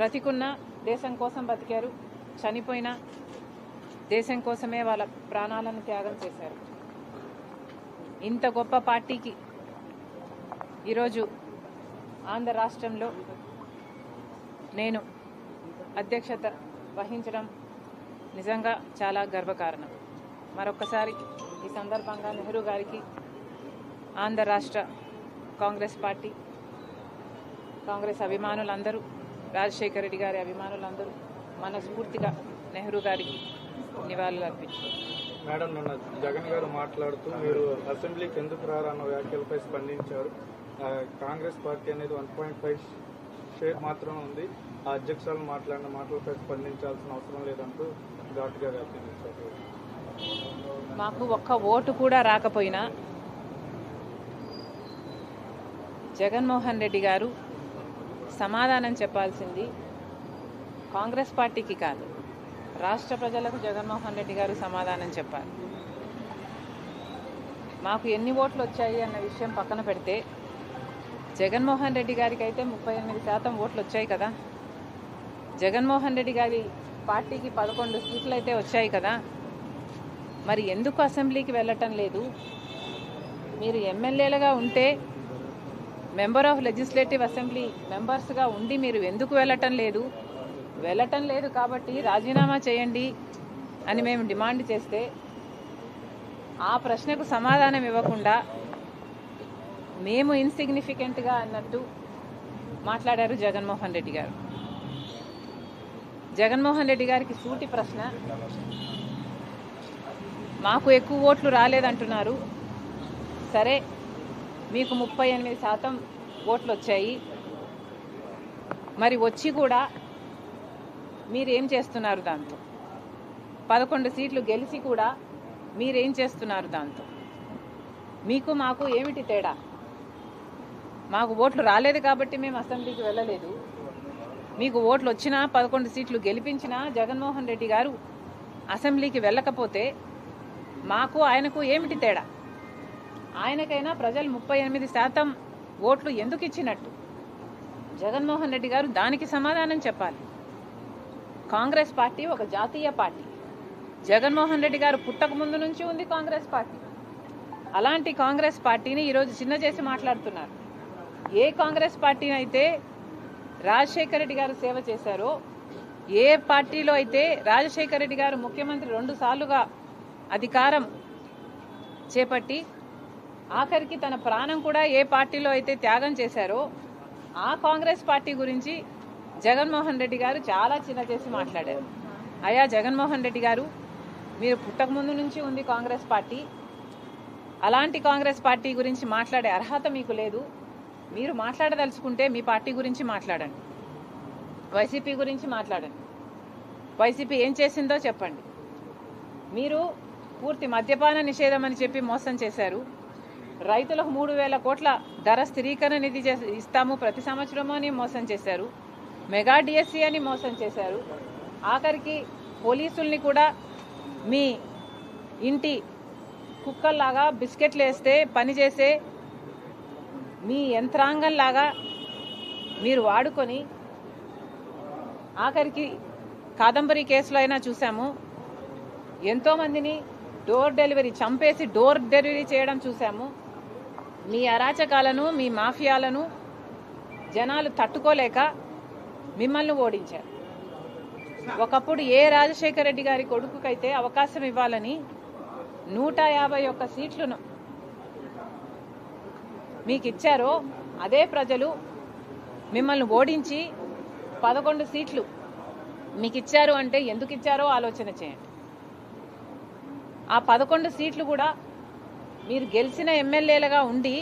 బ్రతికున్న దేశం కోసం బతికారు, చనిపోయిన దేశం కోసమే వాళ్ళ ప్రాణాలను త్యాగం చేశారు. ఇంత గొప్ప పార్టీకి ఈరోజు ఆంధ్ర రాష్ట్రంలో నేను అధ్యక్షత వహించడం నిజంగా చాలా గర్వకారణం. మరొకసారి ఈ సందర్భంగా నెహ్రూ గారికి, ఆంధ్ర రాష్ట్ర కాంగ్రెస్ పార్టీ, కాంగ్రెస్ అభిమానులందరూ, రాజశేఖర రెడ్డి గారి అభిమానులందరూ మనస్ఫూర్తిగా నెహ్రూ గారికి నివాళులు అర్పించారు. మేడం, నిన్న జగన్ గారు మాట్లాడుతూ మీరు అసెంబ్లీకి ఎందుకు రారన్న వ్యాఖ్యలపై స్పందించారు. కాంగ్రెస్ పార్టీ అనేది 1.5 షేర్ మాత్రమే ఉంది, ఆ అధ్యక్షులు మాట్లాడిన మాటలపై స్పందించాల్సిన అవసరం లేదంటూ ఘాటుగా వ్యాఖ్యానించారు. మాకు ఒక్క ఓటు కూడా రాకపోయినా జగన్మోహన్ రెడ్డి గారు సమాధానం చెప్పాల్సింది కాంగ్రెస్ పార్టీకి కాదు, రాష్ట్ర ప్రజలకు జగన్మోహన్ రెడ్డి గారు సమాధానం చెప్పాలి. మాకు ఎన్ని ఓట్లు వచ్చాయి అన్న విషయం పక్కన పెడితే, జగన్మోహన్ రెడ్డి గారికి అయితే 38% ఓట్లు వచ్చాయి కదా, జగన్మోహన్ రెడ్డి గారి పార్టీకి 11 సీట్లు అయితే వచ్చాయి కదా, మరి ఎందుకు అసెంబ్లీకి వెళ్ళటం లేదు? మీరు ఎమ్మెల్యేలుగా ఉంటే, మెంబర్ ఆఫ్ లెజిస్లేటివ్ అసెంబ్లీ మెంబర్స్గా ఉండి మీరు ఎందుకు వెళ్ళటం లేదు? వెళ్ళటం లేదు కాబట్టి రాజీనామా చేయండి అని మేము డిమాండ్ చేస్తే, ఆ ప్రశ్నకు సమాధానం ఇవ్వకుండా మేము ఇన్సిగ్నిఫికెంట్గా అన్నట్టు మాట్లాడారు జగన్మోహన్ రెడ్డి గారు. జగన్మోహన్ రెడ్డి గారికి సూటి ప్రశ్న, మాకు ఎక్కువ ఓట్లు రాలేదంటున్నారు, సరే మీకు 38% ఓట్లు వచ్చాయి, మరి వచ్చి కూడా మీరేం చేస్తున్నారు దాంతో? 11 సీట్లు గెలిచి కూడా మీరేం చేస్తున్నారు దాంతో? మీకు మాకు ఏమిటి తేడా? మాకు ఓట్లు రాలేదు కాబట్టి మేము అసెంబ్లీకి వెళ్ళలేదు, మీకు ఓట్లు వచ్చినా 11 సీట్లు గెలిపించినా జగన్మోహన్ రెడ్డి గారు అసెంబ్లీకి వెళ్ళకపోతే మాకు ఆయనకు ఏమిటి తేడా? ఆయనకైనా ప్రజలు 38% ఓట్లు ఎందుకు ఇచ్చినట్టు? జగన్మోహన్ రెడ్డి గారు దానికి సమాధానం చెప్పాలి. కాంగ్రెస్ పార్టీ ఒక జాతీయ పార్టీ, జగన్మోహన్ రెడ్డి గారు పుట్టక ముందు నుంచి ఉంది కాంగ్రెస్ పార్టీ. అలాంటి కాంగ్రెస్ పార్టీని ఈరోజు చిన్న చేసి మాట్లాడుతున్నారు. ఏ కాంగ్రెస్ పార్టీని అయితే రాజశేఖర రెడ్డి గారు సేవ చేశారో, ఏ పార్టీలో అయితే రాజశేఖర రెడ్డి గారు ముఖ్యమంత్రి 2 సార్లుగా అధికారం చేపట్టి ఆఖరికి తన ప్రాణం కూడా ఏ పార్టీలో అయితే త్యాగం చేశారో, ఆ కాంగ్రెస్ పార్టీ గురించి జగన్మోహన్ రెడ్డి గారు చాలా చిన్న చేసి మాట్లాడారు. అయ్యా జగన్మోహన్ రెడ్డి గారు, మీరు పుట్టకముందు నుంచి ఉంది కాంగ్రెస్ పార్టీ, అలాంటి కాంగ్రెస్ పార్టీ గురించి మాట్లాడే అర్హత మీకు లేదు. మీరు మాట్లాడదలుచుకుంటే మీ పార్టీ గురించి మాట్లాడండి, వైసీపీ గురించి మాట్లాడండి, వైసీపీ ఏం చేసిందో చెప్పండి. మీరు పూర్తి మద్యపాన నిషేధం అని చెప్పి మోసం చేశారు, రైతులకు 3,000 కోట్ల ధర స్థిరీకరణ నిధి ఇస్తాము ప్రతి సంవత్సరము అని మోసం చేశారు, మెగా డిఎస్సీ అని మోసం చేశారు, ఆఖరికి పోలీసుల్ని కూడా మీ ఇంటి కుక్కల్లాగా బిస్కెట్లు వేస్తే పనిచేసే మీ యంత్రాంగంలాగా మీరు వాడుకొని, ఆఖరికి కాదంబరి కేసులో అయినా చూసాము, ఎంతోమందిని డోర్ డెలివరీ చంపేసి డోర్ డెలివరీ చేయడం చూసాము. మీ అరాచకాలను, మీ మాఫియాలను జనాలు తట్టుకోలేక మిమ్మల్ని ఓడించారు. ఒకప్పుడు ఏ రాజశేఖర రెడ్డి గారి కొడుకుకైతే అవకాశం ఇవ్వాలని 151 సీట్లను మీకు ఇచ్చారో, అదే ప్రజలు మిమ్మల్ని ఓడించి 11 సీట్లు మీకు ఇచ్చారు అంటే ఎందుకు ఇచ్చారో ఆలోచన చేయండి. ఆ 11 సీట్లు కూడా మీరు గెలిచిన ఎమ్మెల్యేలుగా ఉండి